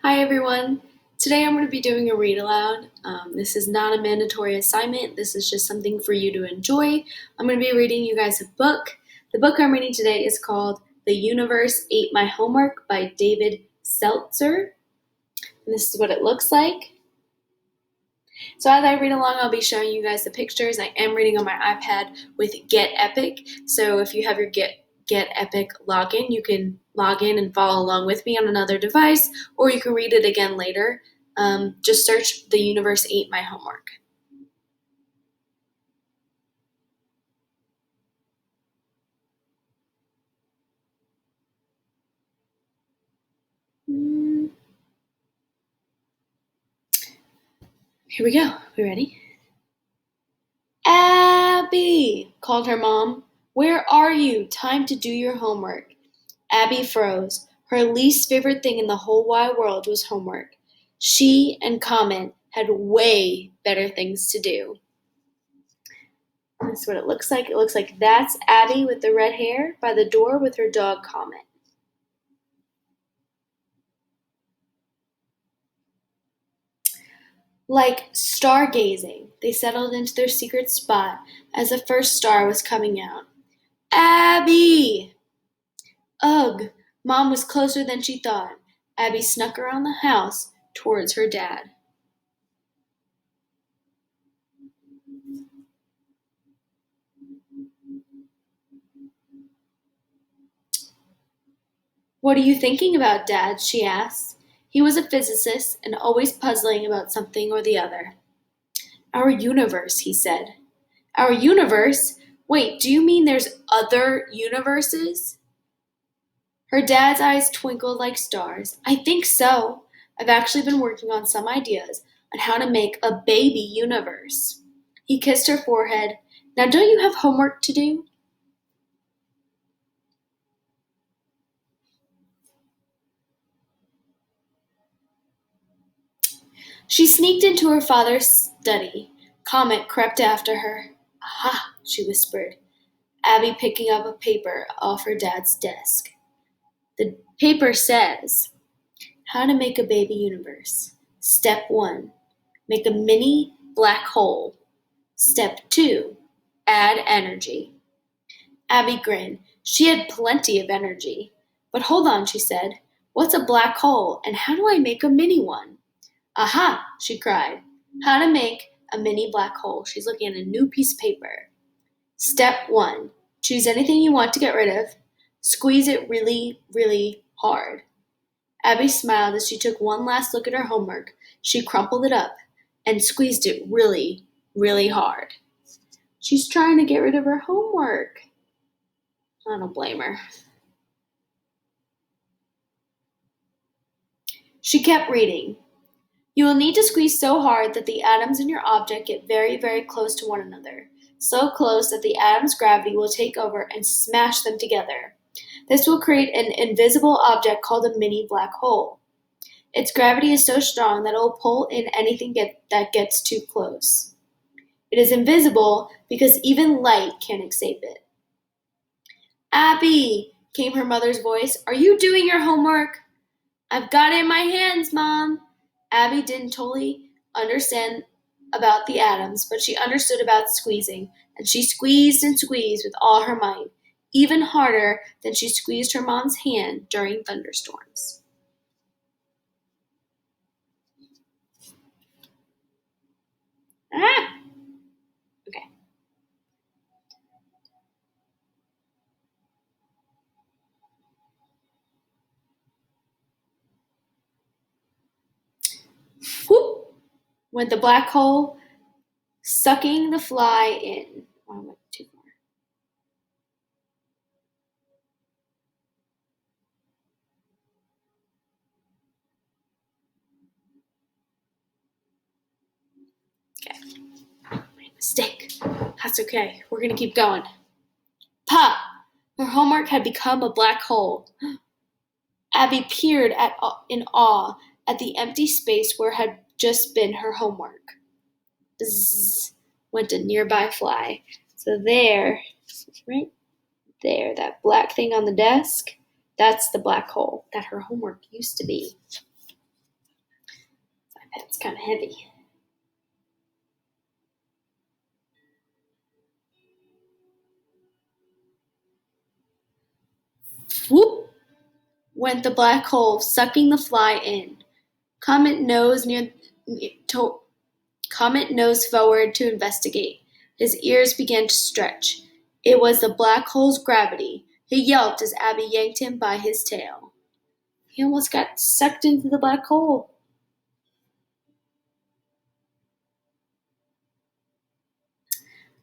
Hi everyone. Today I'm going to be doing a read aloud. This is not a mandatory assignment. This is just something for you to enjoy. I'm going to be reading you guys a book. The book I'm reading today is called The Universe Ate My Homework by David Seltzer. And this is what it looks like. So as I read along, I'll be showing you guys the pictures. I am reading on my iPad with Get Epic. So if you have your Get Epic login, you can log in and follow along with me on another device, or you can read it again later. Just search The Universe Ate My Homework. Here we go. We ready? Abby, called her mom. Where are you? Time to do your homework. Abby froze. Her least favorite thing in the whole wide world was homework. She and Comet had way better things to do. That's what it looks like. It looks like that's Abby with the red hair by the door with her dog Comet. Like stargazing, they settled into their secret spot as the first star was coming out. Abby! Ugh, Mom was closer than she thought. Abby snuck around the house towards her dad. What are you thinking about, Dad? She asked. He was a physicist and always puzzling about something or the other. Our universe, he said. Our universe? Wait, do you mean there's other universes? Her dad's eyes twinkled like stars. I think so. I've actually been working on some ideas on how to make a baby universe. He kissed her forehead. Now, don't you have homework to do? She sneaked into her father's study. Comet crept after her. Aha, she whispered, Abby picking up a paper off her dad's desk. The paper says, How to Make a Baby Universe. Step 1. Make a mini black hole. Step 2. Add energy. Abby grinned. She had plenty of energy. But hold on, she said. What's a black hole, and how do I make a mini one? Aha, she cried. How to make a mini black hole. She's looking at a new piece of paper. Step 1. Choose anything you want to get rid of. Squeeze it really, really hard. Abby smiled as she took one last look at her homework. She crumpled it up and squeezed it really, really hard. She's trying to get rid of her homework. I don't blame her. She kept reading. You will need to squeeze so hard that the atoms in your object get very, very close to one another. So close that the atom's gravity will take over and smash them together. This will create an invisible object called a mini black hole. Its gravity is so strong that it will pull in anything that gets too close. It is invisible because even light can't escape it. Abby, came her mother's voice, are you doing your homework? I've got it in my hands, Mom. Abby didn't totally understand about the atoms, but she understood about squeezing, and she squeezed and squeezed with all her might, even harder than she squeezed her mom's hand during thunderstorms. Ah! Okay. Whoop! Went the black hole, sucking the fly in. Oh, I went too far. Okay. Mistake. That's okay. We're gonna keep going. Pop! Her homework had become a black hole. Abby peered in awe at the empty space where had just been her homework. Bzzz, went a nearby fly. So there, right there, that black thing on the desk, that's the black hole that her homework used to be. It's kind of heavy. Whoop! Went the black hole, sucking the fly in. Comet nose near to, Comet nose forward to investigate. His ears began to stretch. It was the black hole's gravity. He yelped as Abby yanked him by his tail. He almost got sucked into the black hole.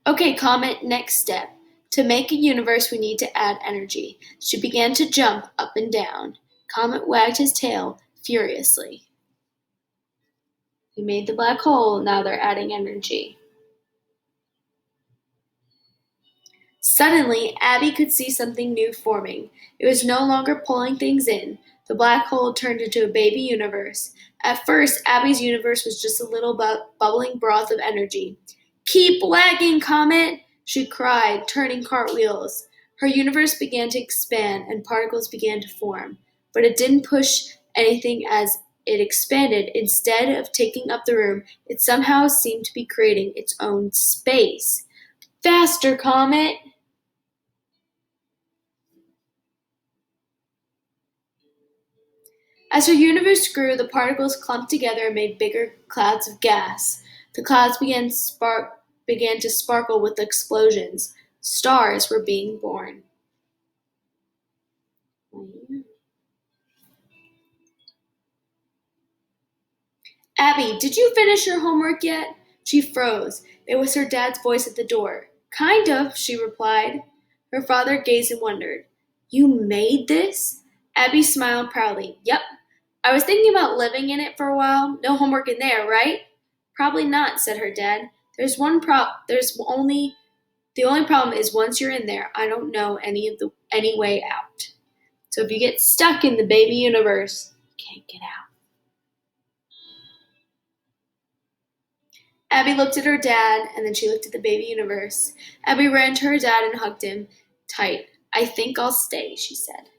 Okay, Comet, next step. To make a universe, we need to add energy. She began to jump up and down. Comet wagged his tail furiously. He made the black hole, now they're adding energy. Suddenly, Abby could see something new forming. It was no longer pulling things in. The black hole turned into a baby universe. At first, Abby's universe was just a little bubbling broth of energy. Keep wagging, Comet! She cried, turning cartwheels. Her universe began to expand and particles began to form. But it didn't push anything as it expanded. Instead of taking up the room, it somehow seemed to be creating its own space. Faster, Comet! As her universe grew, the particles clumped together and made bigger clouds of gas. The clouds began to sparkle with explosions. Stars were being born. Abby, did you finish your homework yet? She froze. It was her dad's voice at the door. Kind of, she replied. Her father gazed and wondered. You made this? Abby smiled proudly. Yep. I was thinking about living in it for a while. No homework in there, right? Probably not, said her dad. The only problem is once you're in there, I don't know any way out. So if you get stuck in the baby universe, you can't get out. Abby looked at her dad, and then she looked at the baby universe. Abby ran to her dad and hugged him tight. I think I'll stay, she said.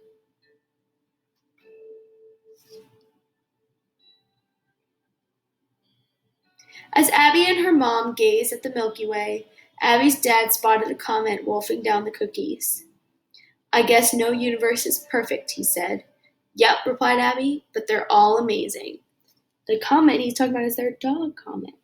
As Abby and her mom gazed at the Milky Way, Abby's dad spotted a comet wolfing down the cookies. I guess no universe is perfect, he said. Yep, replied Abby, but they're all amazing. The comet he's talking about is their dog comet.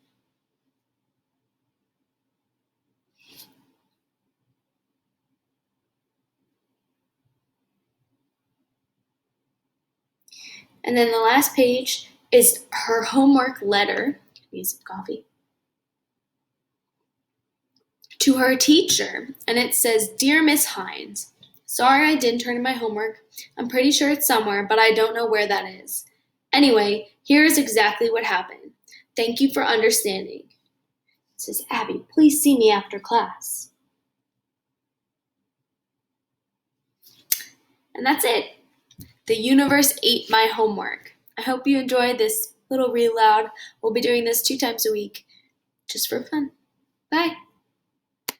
And then the last page is her homework letter. Need some coffee. To her teacher, and it says, Dear Miss Hines, sorry I didn't turn in my homework. I'm pretty sure it's somewhere, but I don't know where that is. Anyway, here is exactly what happened. Thank you for understanding. It says, Abby, please see me after class. And that's it. The universe ate my homework. I hope you enjoyed this little read aloud. We'll be doing this 2 times a week just for fun. Bye.